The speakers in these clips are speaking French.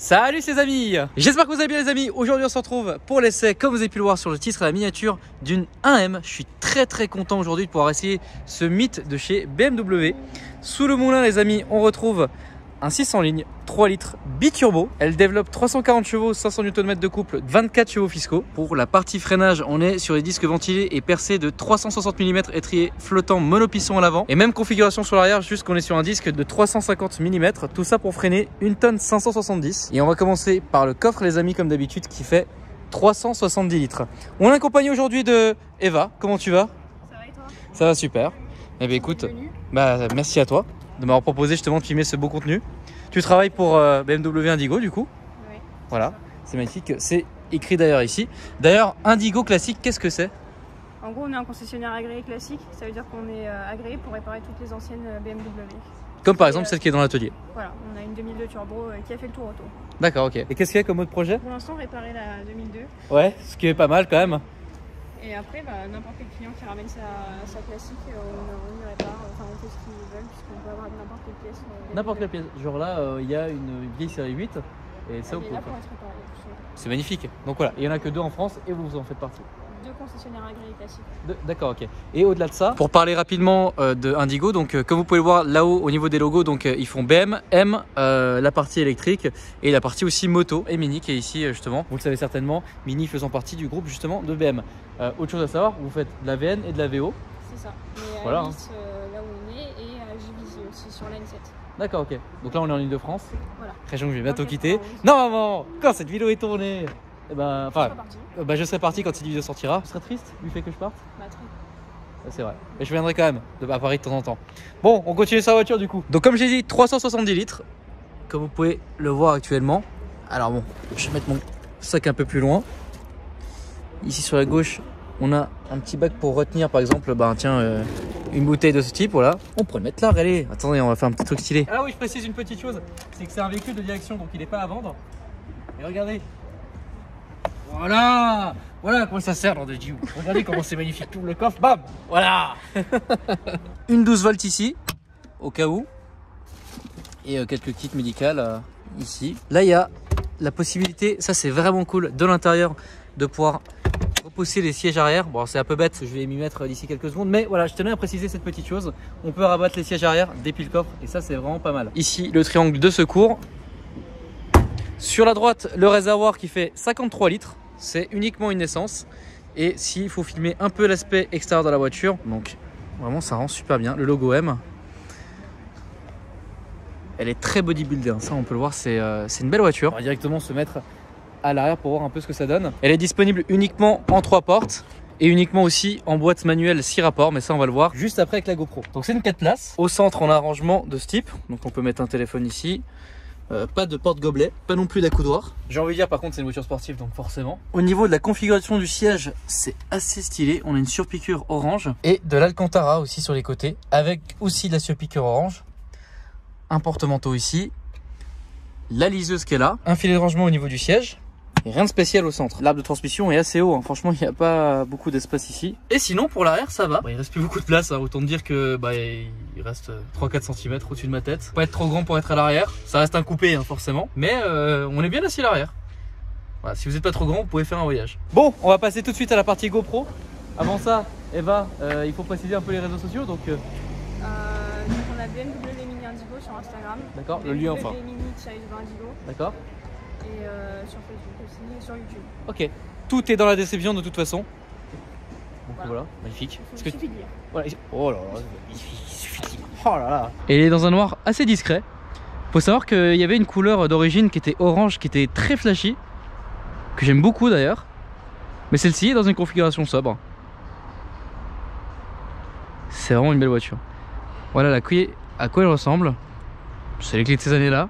Salut les amis, j'espère que vous allez bien les amis. Aujourd'hui on se retrouve pour l'essai, comme vous avez pu le voir sur le titre, à la miniature d'une 1M. Je suis très content aujourd'hui de pouvoir essayer ce mythe de chez BMW. Sous le moulin les amis, on retrouve un 6 en ligne, 3 litres biturbo. Elle développe 340 chevaux, 500 Nm de couple, 24 chevaux fiscaux. Pour la partie freinage, on est sur les disques ventilés et percés de 360 mm, étrier flottant monopiston à l'avant. Et même configuration sur l'arrière, juste qu'on est sur un disque de 350 mm. Tout ça pour freiner 1 tonne 570. Et on va commencer par le coffre les amis, comme d'habitude, qui fait 370 litres. On est accompagné aujourd'hui de Eva. Comment tu vas? Ça va et toi? Ça va super. Eh bien écoute, merci à toi de m'avoir proposé justement de filmer ce beau contenu. Tu travailles pour BMW Indigo du coup? Oui. Voilà, c'est magnifique. C'est écrit d'ailleurs ici. D'ailleurs, Indigo classique, qu'est-ce que c'est? En gros, on est un concessionnaire agréé classique. Ça veut dire qu'on est agréé pour réparer toutes les anciennes BMW. Comme par exemple celle qui est dans l'atelier. Voilà, on a une 2002 turbo qui a fait le tour auto. D'accord, ok. Et qu'est-ce qu'il y a comme autre projet? Pour l'instant, réparer la 2002. Ouais, ce qui est pas mal quand même. Et après, n'importe quel client qui ramène sa classique, on y répare. Enfin, on fait ce qu'ils veulent, puisqu'on peut avoir n'importe quelle pièce. N'importe quelle pièce. Genre là, il y a une vieille série 8. Et ça, Elle est là pour être réparée. C'est magnifique. Donc voilà, il n'y en a que 2 en France et vous en faites partie. 2 concessionnaires agréés classiques. D'accord, ok. Et au-delà de ça, pour parler rapidement de Indigo, donc comme vous pouvez le voir là-haut au niveau des logos, donc ils font BM, M, la partie électrique et la partie aussi moto, et Mini qui est ici justement. Vous le savez certainement, Mini faisant partie du groupe justement de BM. Autre chose à savoir, vous faites de la VN et de la VO. C'est ça. Mais voilà, à Nice, là où on est, et à Juvisy aussi sur la N7. D'accord, ok. Donc là on est en Ile-de-France. Voilà. Région que je vais bientôt quitter. Non maman, quand cette vidéo est tournée, eh ben, enfin, je serai parti quand cette vidéo sortira. Tu serais triste du fait que je parte? Bah, très. C'est vrai. Mais je viendrai quand même à Paris de temps en temps. Bon, on continue sa voiture du coup. Donc comme j'ai dit, 370 litres. Comme vous pouvez le voir actuellement. Alors bon, je vais mettre mon sac un peu plus loin. Ici sur la gauche, on a un petit bac pour retenir par exemple, une bouteille de ce type, voilà. On pourrait le mettre là, allez. Attendez, on va faire un petit truc stylé. Ah oui, je précise une petite chose, c'est que c'est un véhicule de direction, donc il n'est pas à vendre. Et regardez. Voilà, voilà comment ça sert dans des Jeeps. Regardez comment c'est magnifique, tout le coffre, bam, voilà. Une 12 volts ici, au cas où. Et quelques kits médicales ici. Là, il y a la possibilité, ça c'est vraiment cool, de l'intérieur, de pouvoir repousser les sièges arrière. Bon, c'est un peu bête, je vais m'y mettre d'ici quelques secondes, mais voilà, je tenais à préciser cette petite chose. On peut rabattre les sièges arrière depuis le coffre, et ça c'est vraiment pas mal. Ici, le triangle de secours. Sur la droite, le réservoir qui fait 53 litres. C'est uniquement une essence. Et s'il faut filmer un peu l'aspect extérieur de la voiture, donc vraiment ça rend super bien. Le logo M. Elle est très bodybuildée, hein. Ça on peut le voir, c'est une belle voiture. On va directement se mettre à l'arrière pour voir un peu ce que ça donne. Elle est disponible uniquement en 3 portes. Et uniquement aussi en boîte manuelle 6 rapports, mais ça on va le voir juste après avec la GoPro. Donc c'est une 4 places. Au centre on a un rangement de ce type. Donc on peut mettre un téléphone ici. Pas de porte-gobelet, pas non plus d'accoudoir. J'ai envie de dire par contre c'est une voiture sportive donc forcément. Au niveau de la configuration du siège, c'est assez stylé. On a une surpiqûre orange et de l'Alcantara aussi sur les côtés avec aussi de la surpiqûre orange. Un porte-manteau ici. La liseuse qui est là. Un filet de rangement au niveau du siège. Et rien de spécial au centre. L'arbre de transmission est assez haut, hein. Franchement il n'y a pas beaucoup d'espace ici. Et sinon pour l'arrière ça va. Il reste plus beaucoup de place, hein. Autant dire que il reste 3-4 cm au-dessus de ma tête. Pas être trop grand pour être à l'arrière. Ça reste un coupé hein, forcément. Mais on est bien assis à l'arrière. Voilà, si vous n'êtes pas trop grand, vous pouvez faire un voyage. Bon, on va passer tout de suite à la partie GoPro. Avant ça, Eva, il faut préciser un peu les réseaux sociaux. Donc on a BMW Mini Indigo sur Instagram. D'accord, le lien enfin. Mini-Indigo. D'accord. Et sur Facebook aussi, et sur YouTube. Ok, tout est dans la description de toute façon. Donc voilà, magnifique. Il suffit de lire. Voilà. Oh là là, il suffit de lire. Oh là là. Et il est dans un noir assez discret. Faut savoir qu'il y avait une couleur d'origine qui était orange, qui était très flashy, que j'aime beaucoup d'ailleurs. Mais celle-ci est dans une configuration sobre. C'est vraiment une belle voiture. Voilà à quoi elle ressemble. C'est les clés de ces années-là.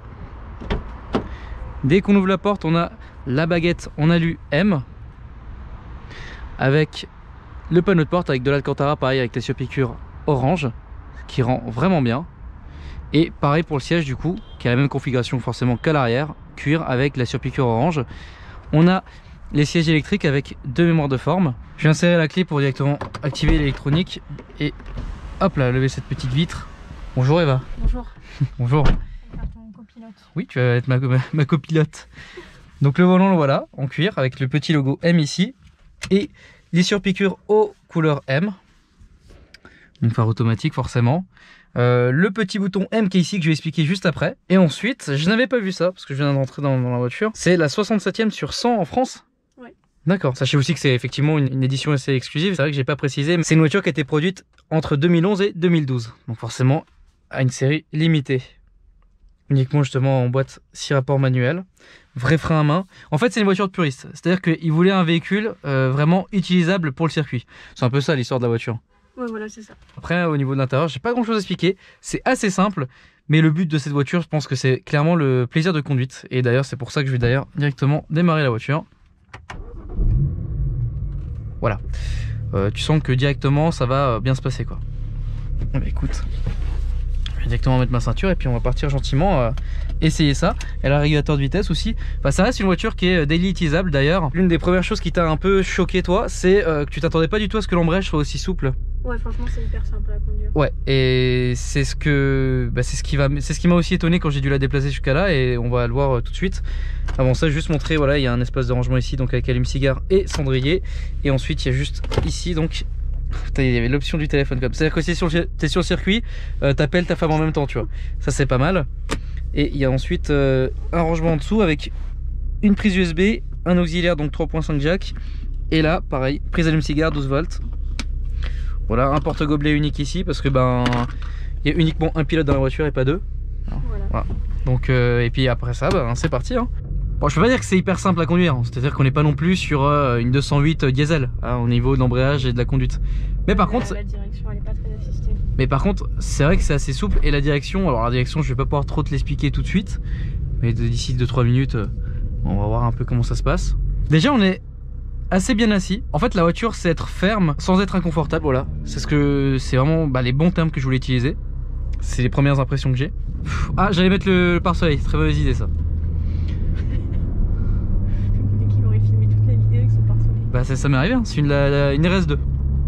Dès qu'on ouvre la porte, on a la baguette en alu M avec le panneau de porte avec de l'Alcantara, pareil avec la surpiqûre orange qui rend vraiment bien. Et pareil pour le siège du coup, qui a la même configuration forcément qu'à l'arrière, cuir avec la surpiqûre orange. On a les sièges électriques avec 2 mémoires de forme. Je vais insérer la clé pour directement activer l'électronique et hop là, lever cette petite vitre. Bonjour Eva. Bonjour. Bonjour. On va faire ton copilote. Oui, tu vas être ma copilote. Donc le volant, voilà, en cuir, avec le petit logo M ici. Et les surpiqûres aux couleurs M. Donc phare automatique forcément. Le petit bouton M qui est ici que je vais expliquer juste après. Et ensuite, je n'avais pas vu ça parce que je viens d'entrer dans la voiture. C'est la 67e sur 100 en France. Ouais. D'accord. Sachez aussi que c'est effectivement une édition assez exclusive. C'est vrai que j'ai pas précisé, mais c'est une voiture qui a été produite entre 2011 et 2012. Donc forcément à une série limitée. Uniquement justement en boîte 6 rapports manuel. Vrai frein à main. En fait, c'est une voiture de puriste. C'est-à-dire qu'il voulait un véhicule vraiment utilisable pour le circuit. C'est un peu ça l'histoire de la voiture. Ouais, voilà, c'est ça. Après, au niveau de l'intérieur, j'ai pas grand chose à expliquer. C'est assez simple, mais le but de cette voiture, je pense que c'est clairement le plaisir de conduite. Et d'ailleurs, c'est pour ça que je vais d'ailleurs directement démarrer la voiture. Voilà. Tu sens que directement, ça va bien se passer, quoi. Bah, écoute, je vais directement mettre ma ceinture et puis on va partir gentiment essayer ça. Elle a un régulateur de vitesse aussi. Enfin, ça reste une voiture qui est daily utilisable d'ailleurs. L'une des premières choses qui t'a un peu choqué, toi, c'est que tu t'attendais pas du tout à ce que l'embrayage soit aussi souple. Ouais, franchement, c'est hyper simple à conduire. Ouais, et c'est ce qui m'a aussi étonné quand j'ai dû la déplacer jusqu'à là, et on va le voir tout de suite. Avant ça, juste montrer, voilà, il y a un espace de rangement ici, donc avec allume-cigare et cendrier, et ensuite il y a juste ici, donc putain, il y avait l'option du téléphone comme. C'est-à-dire que si t'es sur le circuit, t'appelles ta femme en même temps, tu vois. Ça c'est pas mal. Et il y a ensuite un rangement en dessous avec une prise USB, un auxiliaire donc 3.5 jack, et là pareil, prise allume-cigare 12 volts. Voilà, un porte-gobelet unique ici parce que ben il y a uniquement un pilote dans la voiture et pas deux. Voilà. Donc et puis après ça, ben, c'est parti. Hein. Bon, je peux pas dire que c'est hyper simple à conduire, hein. C'est-à-dire qu'on n'est pas non plus sur une 208 diesel hein, au niveau de l'embrayage et de la conduite. Mais par contre, la direction elle est pas très assistée. Mais par contre, c'est vrai que c'est assez souple et la direction, alors la direction, je vais pas pouvoir trop te l'expliquer tout de suite, mais d'ici 2-3 minutes, on va voir un peu comment ça se passe. Déjà, on est assez bien assis. En fait, la voiture, c'est être ferme sans être inconfortable. Voilà, c'est vraiment les bons termes que je voulais utiliser. C'est les premières impressions que j'ai. Ah, j'allais mettre le pare-soleil. Très mauvaise idée ça. Dès qu'il aurait filmé toute la vidéo avec son pare-soleil. Bah ça m'est arrivé. Hein. C'est une RS2.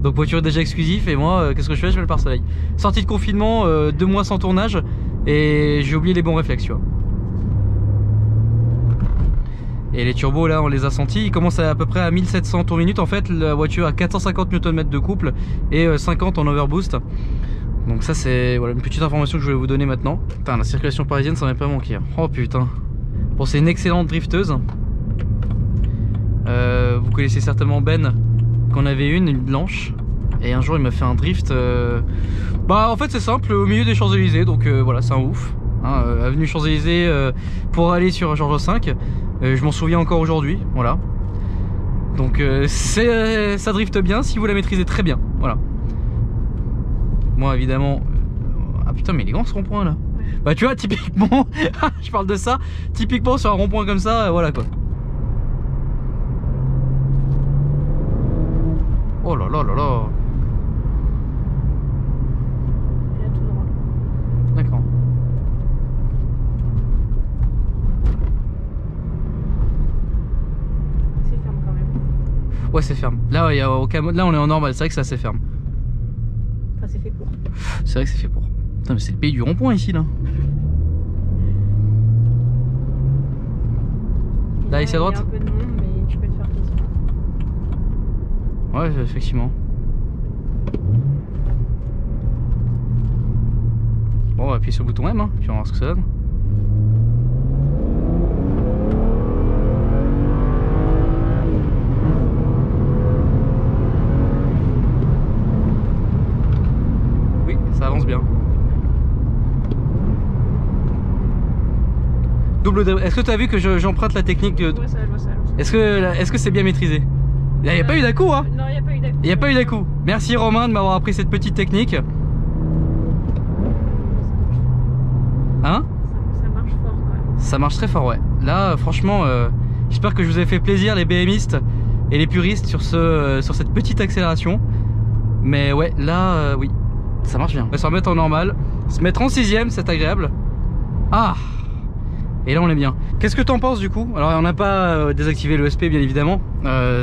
Donc voiture déjà exclusive. Et moi, qu'est-ce que je fais? Je mets le pare-soleil. Sortie de confinement, 2 mois sans tournage et j'ai oublié les bons réflexes, tu vois. Et les turbos là on les a sentis, ils commencent à peu près à 1700 tours minute. En fait la voiture a 450 Nm de couple et 50 en overboost. Donc ça c'est voilà, une petite information que je voulais vous donner maintenant. Putain, la circulation parisienne ça m'est pas manqué. Oh putain. Bon, c'est une excellente drifteuse. Vous connaissez certainement Ben, qu'on avait une blanche. Et un jour il m'a fait un drift. Bah en fait c'est simple, au milieu des Champs-Élysées. Donc voilà, c'est un ouf. Hein, avenue Champs-Élysées pour aller sur Georges V. Je m'en souviens encore aujourd'hui, voilà. Donc ça drift bien si vous la maîtrisez très bien, voilà. Moi évidemment... Ah putain mais il est grand ce rond-point là. Ouais. Bah tu vois typiquement, je parle de ça, typiquement sur un rond-point comme ça, voilà quoi. Oh là là là là. Et là tout droit. D'accord. Ouais, c'est ferme. Là, il y a aucun mode. Là, on est en normal. C'est vrai que c'est assez ferme. Enfin, c'est fait pour. C'est vrai que c'est fait pour. Putain, mais c'est le pays du rond-point ici, là. Là, ici à droite. Il y a un peu de monde, mais tu peux te faire plaisir. Ouais, effectivement. Bon, on va appuyer sur le bouton M, hein, puis on va voir ce que ça donne. Ça avance bien. Double dribble. Est-ce que tu as vu que j'emprunte la technique de... Ouais, ça, je vois ça. Est-ce que c'est bien maîtrisé? Il n'y a pas eu d'à-coup, hein? Non, il n'y a pas eu d'à-coup. Il n'y a pas eu d'à-coup. Merci Romain de m'avoir appris cette petite technique. Hein? Ça marche fort, ouais. Ça marche très fort, ouais. Là, franchement, j'espère que je vous ai fait plaisir, les BMistes et les puristes, sur cette petite accélération. Mais ouais, là, oui. Ça marche bien. On va se remettre en normal. Se mettre en 6ème, c'est agréable. Ah! Et là on est bien. Qu'est-ce que t'en penses du coup? Alors on n'a pas désactivé l'ESP bien évidemment.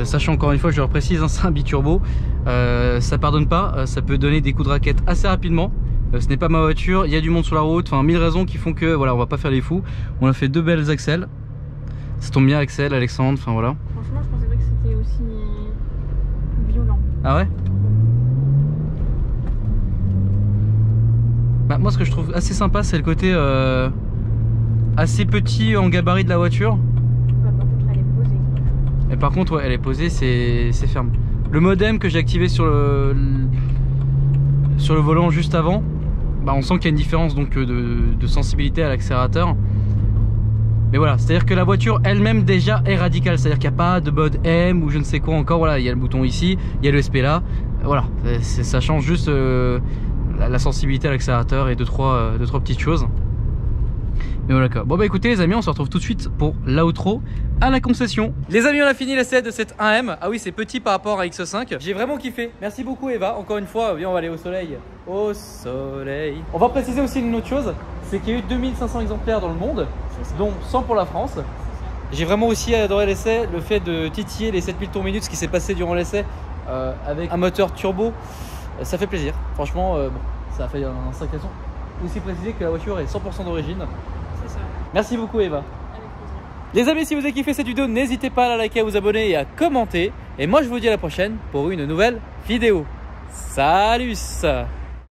Sachant encore une fois, je le reprécise, hein, c'est un biturbo. Ça pardonne pas. Ça peut donner des coups de raquette assez rapidement. ce n'est pas ma voiture, il y a du monde sur la route, enfin 1000 raisons qui font que voilà, on va pas faire les fous. On a fait 2 belles Axel. Ça tombe bien Axel, Alexandre, enfin voilà. Franchement, je pensais pas que c'était aussi violent. Ah ouais? Bah, moi ce que je trouve assez sympa c'est le côté assez petit en gabarit de la voiture. Bah, par contre, elle est posée. Et par contre ouais, elle est posée, c'est ferme. Le modem que j'ai activé sur le volant juste avant, bah, on sent qu'il y a une différence donc de sensibilité à l'accélérateur. Mais voilà, c'est à dire que la voiture elle-même déjà est radicale, c'est à dire qu'il n'y a pas de mode M ou je ne sais quoi encore. Voilà, il y a le bouton ici, il y a le SP là, voilà, ça change juste la sensibilité à l'accélérateur et deux trois petites choses. Mais voilà. Bon bah écoutez les amis, on se retrouve tout de suite pour l'outro à la concession. Les amis, on a fini l'essai de cette 1M. Ah oui, c'est petit par rapport à X5. J'ai vraiment kiffé. Merci beaucoup Eva. Encore une fois, viens, on va aller au soleil. Au soleil. On va préciser aussi une autre chose, c'est qu'il y a eu 2500 exemplaires dans le monde, dont 100 pour la France. J'ai vraiment aussi adoré l'essai, le fait de titiller les 7000 tours minutes, ce qui s'est passé durant l'essai avec un moteur turbo. Ça fait plaisir. Franchement, bon, ça a fait un sacré son. Aussi préciser que la voiture est 100% d'origine. C'est ça. Merci beaucoup Eva. Avec plaisir. Les amis, si vous avez kiffé cette vidéo, n'hésitez pas à la liker, à vous abonner et à commenter. Et moi, je vous dis à la prochaine pour une nouvelle vidéo. Salut!